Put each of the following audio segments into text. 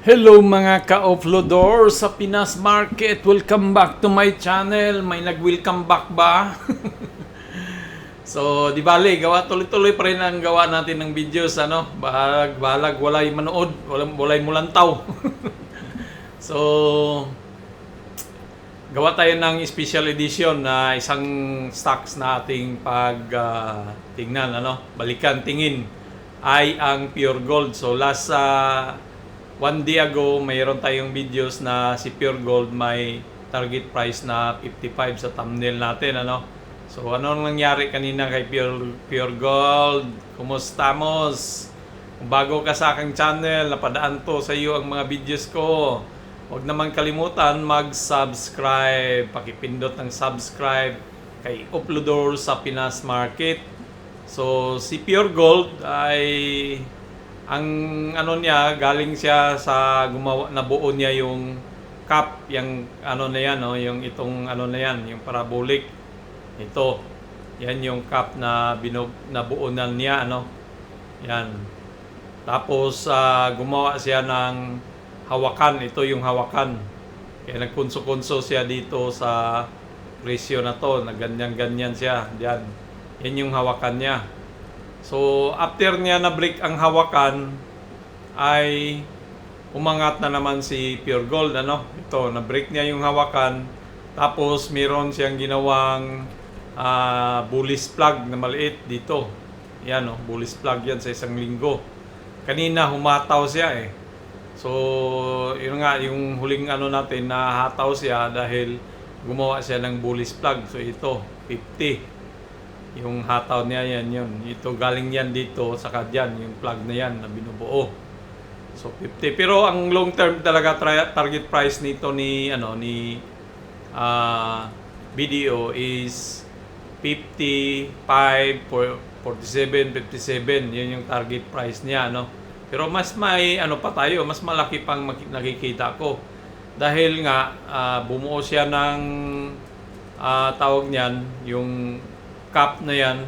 Hello mga ka-offloader sa Pinas Market. Welcome back to my channel. May nag-welcome back ba? So, di bali, tuloy-tuloy pa rin ang gawa natin ng videos, ano? Balag, walay manood, walay mulantaw. So, gawa tayo ng special edition na isang stocks na ating tingnan, ano? Balikan, tingin ay ang Pure Gold. So, last one day ago, mayroon tayong videos na si Pure Gold may target price na 55 sa thumbnail natin, ano? So, ano nangyari kanina kay Pure Gold? Kumusta mos? Kung bago ka sa aking channel, napadaan to sa iyo ang mga videos ko. Huwag naman kalimutan mag-subscribe. Pakipindot ng subscribe kay Uploader sa Pinas Market. So, si Pure Gold ay ang ano niya, galing siya sa gumawa, nabuo niya yung cup, yung ano na yan, no? Yung itong ano na yan, yung parabolic. Ito, yan yung cup na nabuo na niya, ano? Yan. Tapos gumawa siya ng hawakan, ito yung hawakan. Kaya nagkunso-kunso siya dito sa presyo na to, na ganyan-ganyan siya, diyan. Yan yung hawakan niya. So, after niya na-break ang hawakan, ay umangat na naman si Pure Gold, ano? Ito, na-break niya yung hawakan. Tapos, meron siyang ginawang bullish plug na maliit dito. Yan, oh, bullish plug yan sa isang linggo. Kanina, humataw siya eh. So, yun nga, yung huling ano natin, nahataw siya dahil gumawa siya ng bullish plug. So, ito, 50. Yung hataw niya yan, yun. Ito galing yan dito, saka dyan, yung plug na yan na binubuo. So 50. Pero ang long term talaga target price nito ni BDO is 55, 47, 57. Yun yung target price niya, no. Pero mas may ano pa tayo, mas malaki pang nakikita ko. Dahil nga bumuo siya ng tawag niyan, yung cup na yan.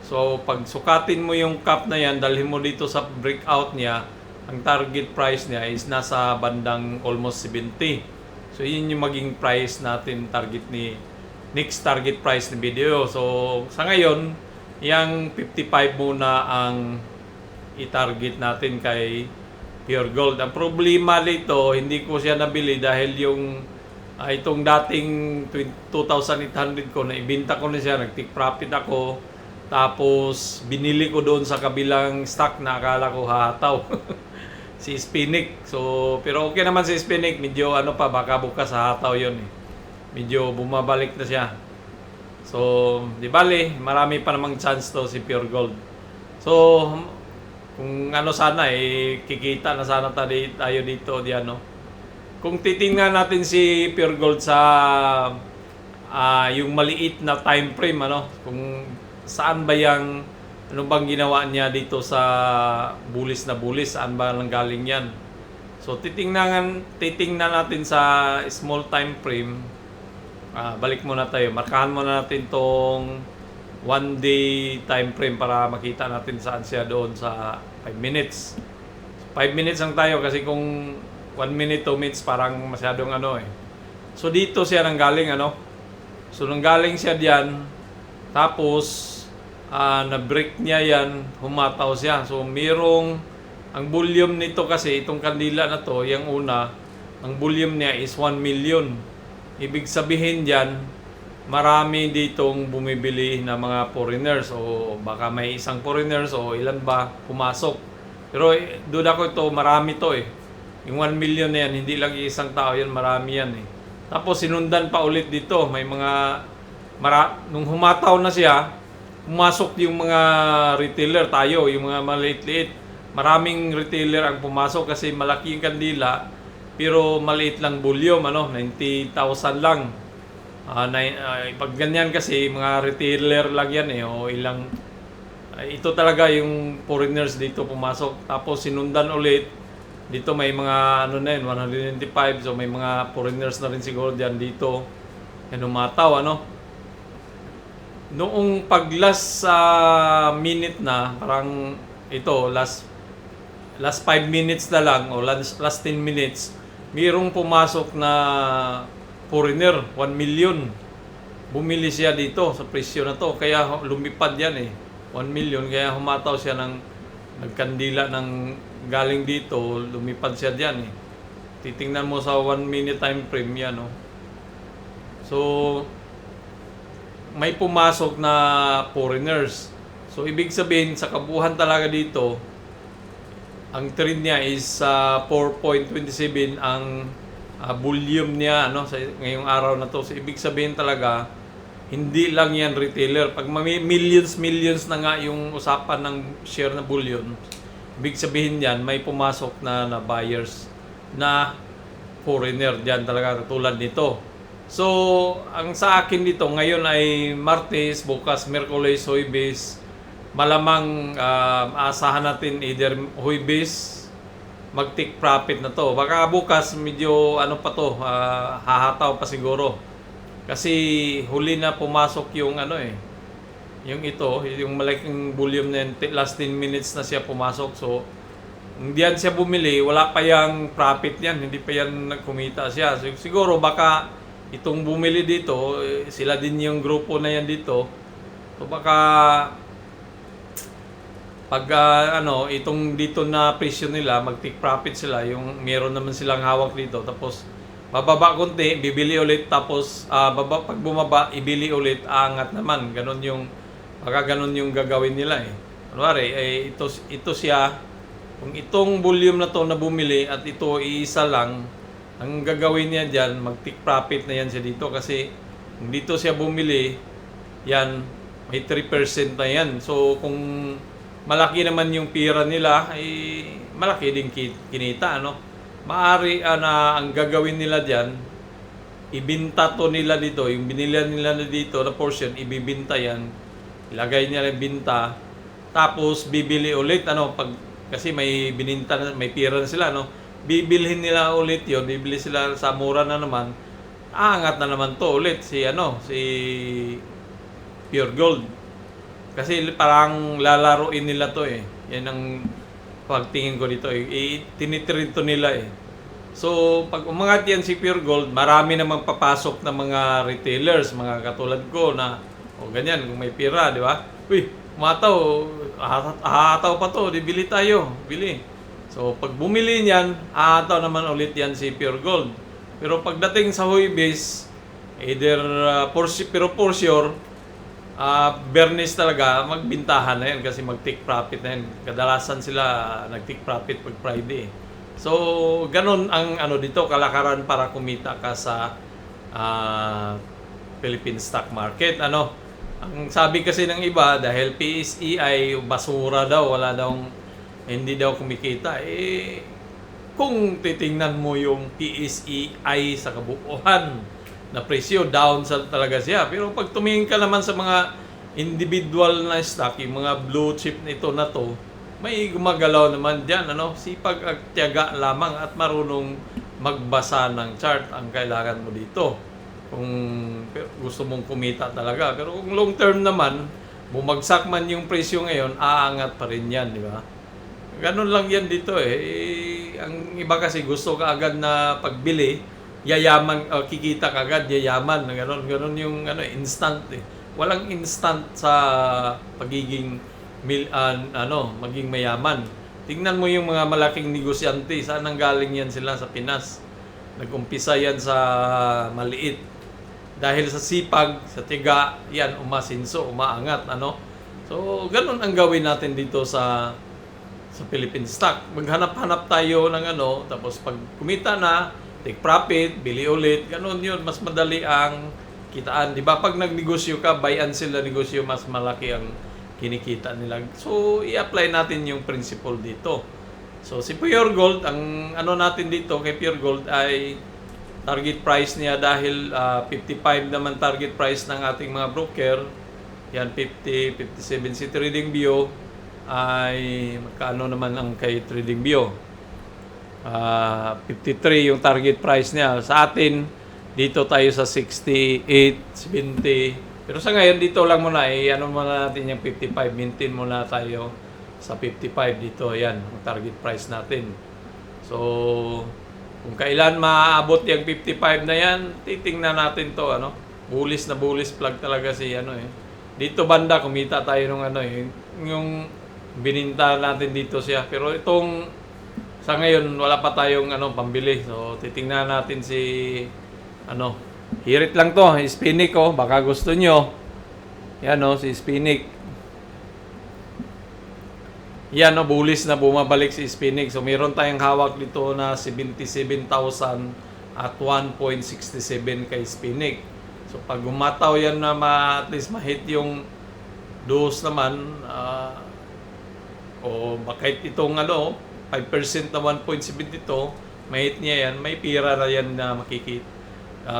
So, pag sukatin mo yung cup na yan, dalhin mo dito sa breakout niya, ang target price niya is nasa bandang almost 70. So, yun yung maging price natin, next target price ng video. So, sa ngayon, yung 55 muna ang i-target natin kay Pure Gold. Ang problema nito, hindi ko siya nabili dahil yung itong dating 2,800 ko na ibenta ko na siya, nag-take profit ako, tapos binili ko doon sa kabilang stock na akala ko hahataw. Si Spinik. So, pero okay naman si Spinik, medyo ano pa, baka bukas hahataw yun eh. Medyo bumabalik na siya. So, di bali, marami pa namang chance to si Pure Gold. So, kung ano sana kikita na sana tayo dito, di ano. Kung titingnan natin si Pure Gold sa yung maliit na time frame, ano, kung saan ba yung ano bang ginawa niya dito sa bullish na bullish, saan ba nanggaling yan. So titingnan natin sa small time frame. Balik muna tayo, markahan muna natin tong 1 day time frame para makita natin saan siya doon sa 5 minutes. 5 minutes lang tayo kasi kung 1 minute, 2 minutes, parang masyadong ano eh. So, dito siya nanggaling, ano. So, nanggaling siya diyan. Tapos, na-break niya yan, humataw siya. So, ang volume nito kasi, itong kandila na to, yung una, ang volume niya is 1 million. Ibig sabihin diyan, marami ditong bumibili na mga foreigners. O baka may isang foreigners o ilan ba pumasok. Pero, duda ko ito, marami to eh. Yung 1 million na yan, hindi lang isang tao yan, marami yan eh. Tapos sinundan pa ulit dito, may nung humataw na siya, pumasok yung mga retailer tayo, yung mga maliit-liit. Maraming retailer ang pumasok kasi malaki yung kandila, pero maliit lang volume, 90,000 lang. Pag ganyan kasi, mga retailer lang yan eh, o ilang, ito talaga yung foreigners dito pumasok. Tapos sinundan ulit, dito may mga 195, so may mga foreigners na rin siguro diyan dito. Yan umataw, Noong pag last minute na, parang ito, last last 5 minutes na lang o last 10 minutes, mayroong pumasok na foreigner, 1 million. Bumili siya dito sa presyo na to, kaya lumipad yan eh. 1 million, kaya humataw siya ng nagkandila ng galing dito, lumipad siya diyan eh. Titingnan mo sa 1 minute time frame yan, no? So, may pumasok na foreigners. So, ibig sabihin, sa kabuuan talaga dito, ang trend niya is 4.27 ang volume niya ano, sa ngayong araw na to. So, ibig sabihin talaga, hindi lang yan retailer. Pag millions na nga yung usapan ng share na bullion, ibig sabihin yan, may pumasok na buyers na foreigner dyan talaga katulad nito. So, ang sa akin dito, ngayon ay Martes, bukas Miyerkules, Huwebes, malamang asahan natin either Huwebes, mag-take profit na to. Baka bukas medyo ano pa to, hahataw pa siguro. Kasi huli na pumasok yung ano eh, yung ito, yung malaking volume na yun, last 10 minutes na siya pumasok. So, hindi yan siya bumili, wala pa yung profit yan, hindi pa yan kumita siya. So, siguro baka itong bumili dito, sila din yung grupo na yan dito. So baka pag itong dito na presyo nila, mag-take profit sila, yung meron naman silang hawak dito, tapos bababa konti, bibili ulit, tapos pag bumaba, ibili ulit, aangat naman. Ganon yung, baka ganon yung gagawin nila eh. Kunwari, ito siya, kung itong volume na to na bumili at ito iisa lang, ang gagawin niya dyan, mag-take profit na yan siya dito kasi kung dito siya bumili, yan, may 3% na yan. So, kung malaki naman yung pira nila, ay malaki din kinita, ano? Maari na ang gagawin nila dyan, ibinta to nila dito, yung binili nila dito na portion, ibibinta yan, ilagay nila yung binta, tapos bibili ulit, ano, kasi may bininta na, may pira na sila, no? Bibilhin nila ulit yon, bibili sila sa mura na naman, aangat na naman to ulit si Pure Gold. Kasi parang lalaruin nila to eh. Yan ang pagtingin ko dito eh. Tinitrade to nila eh. So, pag umangat yan si Pure Gold, marami namang papasok na mga retailers, mga katulad ko na, ganyan, kung may pira, di ba? Uy, umataw, hahataw pa to, di bili tayo, bili. So, pag bumili niyan, aataw naman ulit yan si Pure Gold. Pero pagdating sa Huwebes, either pero for sure, Bernes talaga, magbintahan na yan kasi mag-take profit na yan. Kadalasan sila nag-take profit pag Friday. So, ganun ang dito, kalakaran para kumita ka sa Philippine stock market. Ang sabi kasi ng iba, dahil PSE ay basura daw, wala daw, hindi daw kumikita. Kung titingnan mo yung PSEI sa kabuuan na presyo, down talaga siya. Pero pag tumingin ka naman sa mga individual na stock, yung mga blue chip nito na to, may gumagalaw naman dyan. Sipag at tiyaga lamang at marunong magbasa ng chart ang kailangan mo dito. Kung gusto mong kumita talaga. Pero kung long term naman, bumagsak man yung presyo ngayon, aangat pa rin yan, di ba? Ganun lang yan dito eh. Ang iba kasi gusto ka agad na pagbili, yayaman, kikita ka agad, yayaman. Ganun yung instant eh. Walang instant sa pagiging maging mayaman. Tingnan mo yung mga malaking negosyante, saan nanggaling yan sila sa Pinas? Nag-umpisa yan sa maliit. Dahil sa sipag, sa tiyaga, yan umasinso, umaangat, So, ganun ang gawin natin dito sa Philippine stock. Maghanap-hanap tayo ng tapos pag kumita na, take profit, bili ulit, ganun yun, mas madali ang kitaan. Di ba? Pag nagnegosyo ka, buy and sell na negosyo, mas malaki ang kinikita nila. So, i-apply natin yung principle dito. So, si Pure Gold, ang natin dito kay Pure Gold ay target price niya dahil 55 naman target price ng ating mga broker. Yan, 50, 57 si TradingView ay magkano naman ang kay TradingView. 53 yung target price niya. Sa atin, dito tayo sa 68, 70. Pero sa ngayon, dito lang muna muna natin yung 55. Maintain muna tayo sa 55 dito. Yan, ang target price natin. So, kung kailan maaabot yung 55 na yan, titingnan natin to, ano. Bullish na bullish plug talaga si ano eh. Dito banda kumita tayo nung ano eh, yung bininta natin dito siya. Pero itong sa ngayon wala pa tayong ano pambili. So titingnan natin si ano, hirit lang to, Hispanic oh, baka gusto nyo. Yan oh, si Hispanic. Yan oh, bullish na bumabalik si Hispanic. So meron tayong hawak dito na 77,000 at 1.67 kay Hispanic. So pag umataw yan na at least ma-hit yung dos naman, o bakit itong ano, 5% na 1.72, ma-hit niya yan, may pira na yan na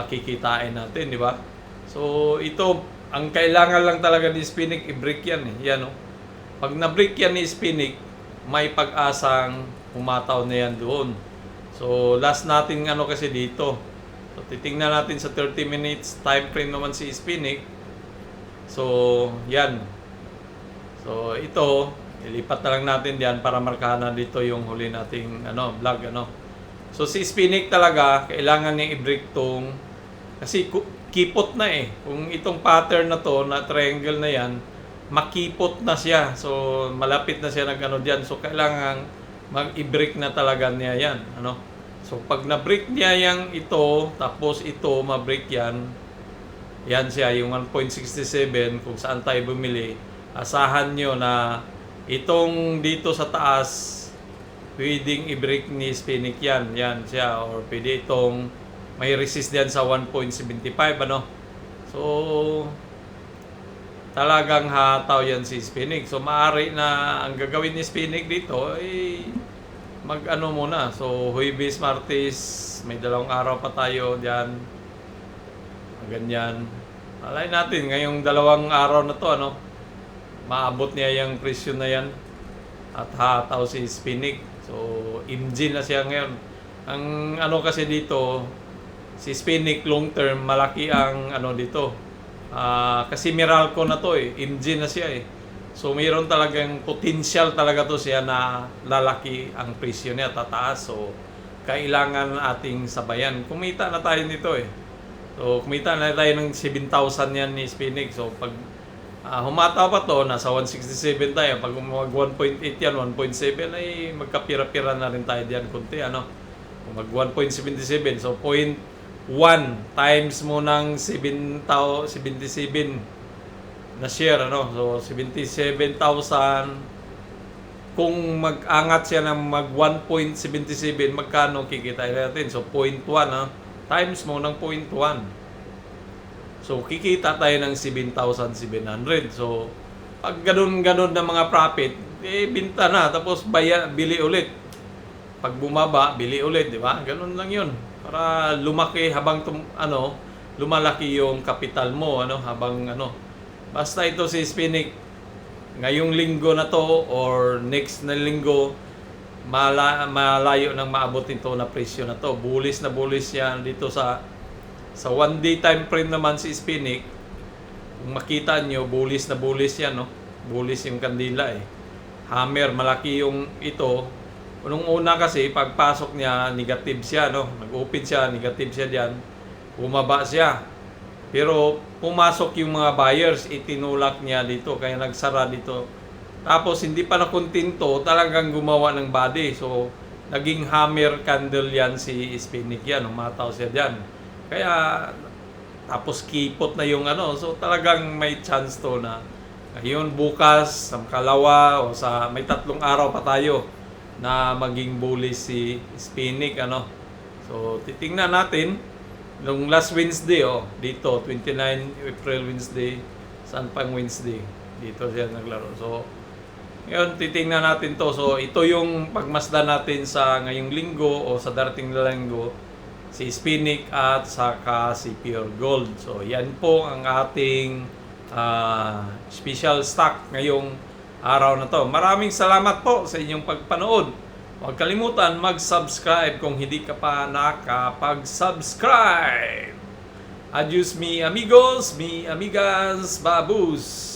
kikitain natin, di ba? So ito, ang kailangan lang talaga ni Hispanic, i-break yan eh. Yan oh. Pag na-break yan ni Hispanic, may pag-asang umataw na yan doon. So last natin ano kasi dito, so titingnan natin sa 30 minutes time frame naman si Hispanic. So yan. So ito, ilipat na lang natin diyan para markahan na dito yung huli nating ano, vlog ano. So si Hispanic talaga kailangan niya i-break tong kasi kipot na eh. Kung itong pattern na to, na triangle na yan, makipot na siya. So malapit na siya nag-ano diyan. So kailangan mag-i-break na talaga niya yan, ano. So pag na-break niya yang ito, tapos ito ma-break yan, yan siya yung 1.67 kung saan tayo bumili. Asahan nyo na itong dito sa taas, pwedeng i-break ni Hispanic yan. Yan siya. Or pwede itong may resist yan sa 1.75 ano. So talagang hataw yan si Hispanic. So maaari na ang gagawin ni Hispanic dito ay mag-ano muna. So Huwebes, Martes, may 2 araw pa tayo diyan. Ganyan. Alay natin ngayong 2 araw na to ano, maabot niya yung presyo na yan at hataw si Hispanic. So MG na siya ngayon. Ang ano kasi dito, si Hispanic long term malaki ang ano dito. Kasi Meralco na to eh, MG na siya eh. So mayroon talagang potential talaga to siya na lalaki ang presyo niya, tataas. So kailangan ating sabayan. Kumita na tayo nito eh. So kumita na tayo ng 7,000 yan ni Hispanic. So pag humataw pa to, nasa 167 tayo. Pag mag 1.8 yan, 1.7 ay magkapira-pira na rin tayo diyan konti ano. Kung mag 1.77, so 0.1 times mo ng 77 na share ano. So 77,000 kung mag-angat siya ng mag 1.77, magkano kikita natin? So 0.1 times mo ng 0.1. So kikita tayo ng 7,700. So pag ganun-ganun na mga profit, eh binta na tapos bili ulit. Pag bumaba, bili ulit, di ba? Ganun lang 'yun. Para lumaki habang lumalaki yung kapital mo ano habang ano. Basta ito si Hispanic, ngayong linggo na to or next na linggo, malayo nang maabot nito na presyo na to. Bullish na bullish yan dito sa 1 day time frame naman si Hispanic. Kung makita nyo, bullish na bullish yan, no? Bullish yung kandila eh. Hammer, malaki yung ito. Nung una kasi, pagpasok niya, negative siya, no? Nag-open siya, negative siya diyan. Bumaba siya. Pero pumasok yung mga buyers, itinulak niya dito, kaya nagsara dito. Tapos hindi pa nakontento, talagang gumawa ng body. So naging hammer candle yan si Hispanic yan, umataw siya diyan. Kaya tapos kipot na yung ano, so talagang may chance to na ngayon bukas, sa kalawa o sa may 3 araw pa tayo na maging bullish si Hispanic ano. So titingnan natin. Nung last Wednesday, dito, 29 April Wednesday, saan pang Wednesday? Dito siya naglaro. So, ngayon, titingnan natin to. So, ito yung pagmasdan natin sa ngayong linggo o sa darating na linggo, si Hispanic at saka si Pure Gold. So, yan po ang ating special stock ngayong araw na to. Maraming salamat po sa inyong pagpanood. Huwag kalimutan mag-subscribe kung hindi ka pa nakapag-subscribe. Adios mi amigos, mi amigas, babus.